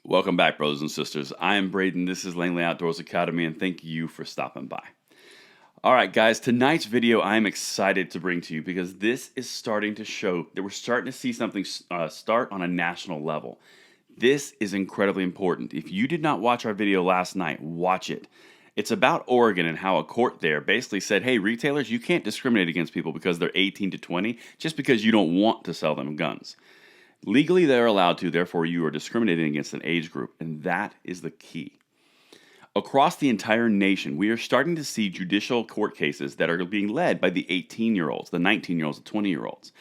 Welcome back, brothers and sisters. I am Braden. This is Langley Outdoors Academy, and thank you for stopping by. All right, guys, tonight's video I am excited to bring to you because this is starting to show that we're starting to see something start on a national level. This is incredibly important. If you did not watch our video last night, watch it. It's about Oregon and how a court there basically said, hey, retailers, you can't discriminate against people because they're 18 to 20 just because you don't want to sell them guns. Legally, they're allowed to, therefore you are discriminating against an age group, and that is the key. Across the entire nation, we are starting to see judicial court cases that are being led by the 18-year-olds, the 19-year-olds, the 20-year-olds,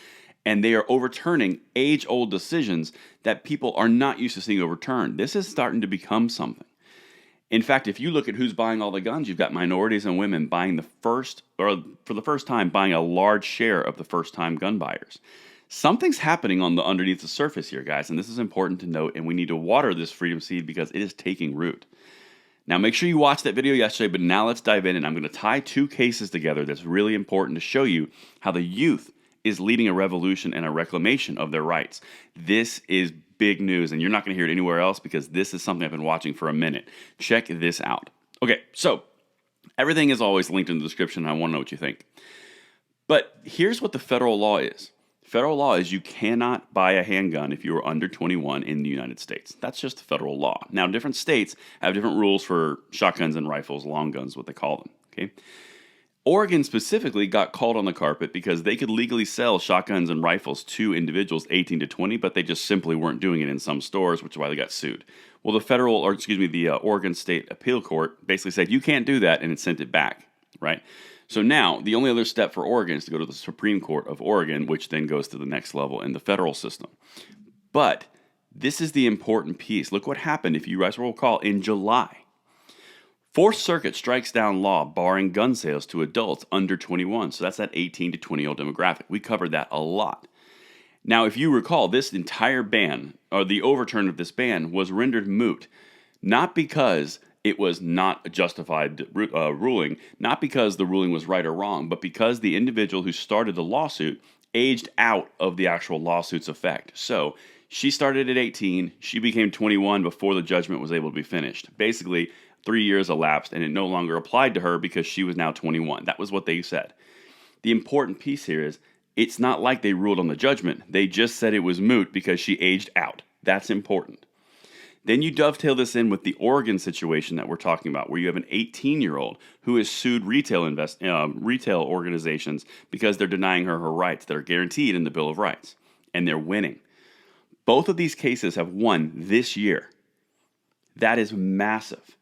and they are overturning age-old decisions that people are not used to seeing overturned. This is starting to become something. In fact, if you look at who's buying all the guns, you've got minorities and women buying for the first time, buying a large share of the first-time gun buyers. Something's happening underneath the surface here, guys, and this is important to note, and we need to water this freedom seed because it is taking root. Now, make sure you watched that video yesterday, but now let's dive in, and I'm going to tie two cases together that's really important to show you how the youth is leading a revolution and a reclamation of their rights. This is big news, and you're not going to hear it anywhere else because this is something I've been watching for a minute. Check this out. Okay, so everything is always linked in the description, and I want to know what you think. But here's what the federal law is. Federal law is you cannot buy a handgun if you are under 21 in the United States. That's just the federal law. Now, different states have different rules for shotguns and rifles, long guns, what they call them. Okay. Oregon specifically got called on the carpet because they could legally sell shotguns and rifles to individuals 18 to 20, but they just simply weren't doing it in some stores, which is why they got sued. Well, the Oregon State Appeal Court basically said you can't do that, and it sent it back, right? So now, the only other step for Oregon is to go to the Supreme Court of Oregon, which then goes to the next level in the federal system. But this is the important piece. Look what happened, if you guys will recall, in July. Fourth Circuit strikes down law barring gun sales to adults under 21. So that's that 18 to 20-year-old demographic. We covered that a lot. Now, if you recall, this entire ban, or the overturn of this ban, was rendered moot, not because it was not a justified ruling, not because the ruling was right or wrong, but because the individual who started the lawsuit aged out of the actual lawsuit's effect. So she started at 18, she became 21 before the judgment was able to be finished. Basically, 3 years elapsed and it no longer applied to her because she was now 21. That was what they said. The important piece here is it's not like they ruled on the judgment. They just said it was moot because she aged out. That's important. Then you dovetail this in with the Oregon situation that we're talking about, where you have an 18-year-old who has sued retail organizations because they're denying her rights that are guaranteed in the Bill of Rights, and they're winning. Both of these cases have won this year. That is massive.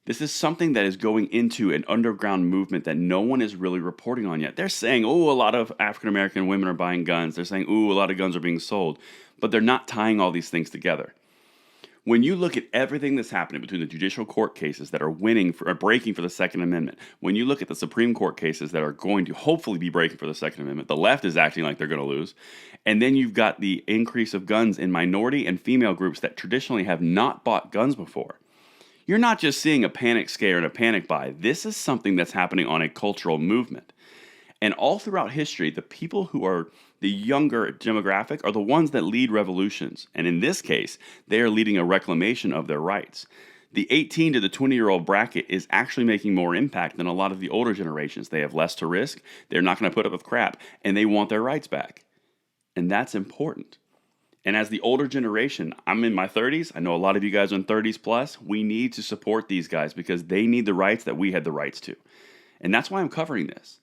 This is something that is going into an underground movement that no one is really reporting on yet. They're saying, oh, a lot of African-American women are buying guns. They're saying, ooh, a lot of guns are being sold. But they're not tying all these things together. When you look at everything that's happening between the judicial court cases that are breaking for the Second Amendment, when you look at the Supreme Court cases that are going to hopefully be breaking for the Second Amendment, the left is acting like they're going to lose, and then you've got the increase of guns in minority and female groups that traditionally have not bought guns before. You're not just seeing a panic scare and a panic buy. This is something that's happening on a cultural movement. And all throughout history, the people who are the younger demographic are the ones that lead revolutions. And in this case, they are leading a reclamation of their rights. The 18 to the 20-year-old bracket is actually making more impact than a lot of the older generations. They have less to risk. They're not going to put up with crap. And they want their rights back. And that's important. And as the older generation, I'm in my 30s. I know a lot of you guys are in 30s plus. We need to support these guys because they need the rights that we had the rights to. And that's why I'm covering this.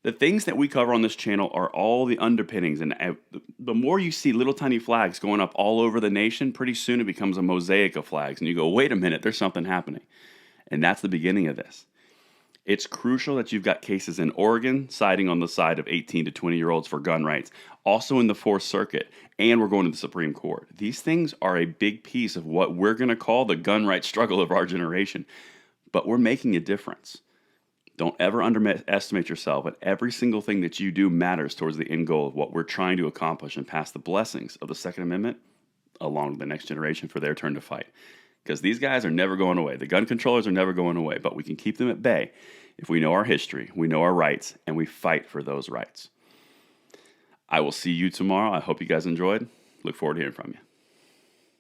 The things that we cover on this channel are all the underpinnings, and the more you see little tiny flags going up all over the nation, pretty soon it becomes a mosaic of flags, and you go, wait a minute, there's something happening. And that's the beginning of this. It's crucial that you've got cases in Oregon siding on the side of 18 to 20-year-olds for gun rights, also in the Fourth Circuit, and we're going to the Supreme Court. These things are a big piece of what we're going to call the gun rights struggle of our generation, but we're making a difference. Don't ever underestimate yourself, and every single thing that you do matters towards the end goal of what we're trying to accomplish and pass the blessings of the Second Amendment along to the next generation for their turn to fight. Because these guys are never going away. The gun controllers are never going away, but we can keep them at bay if we know our history, we know our rights, and we fight for those rights. I will see you tomorrow. I hope you guys enjoyed. Look forward to hearing from you.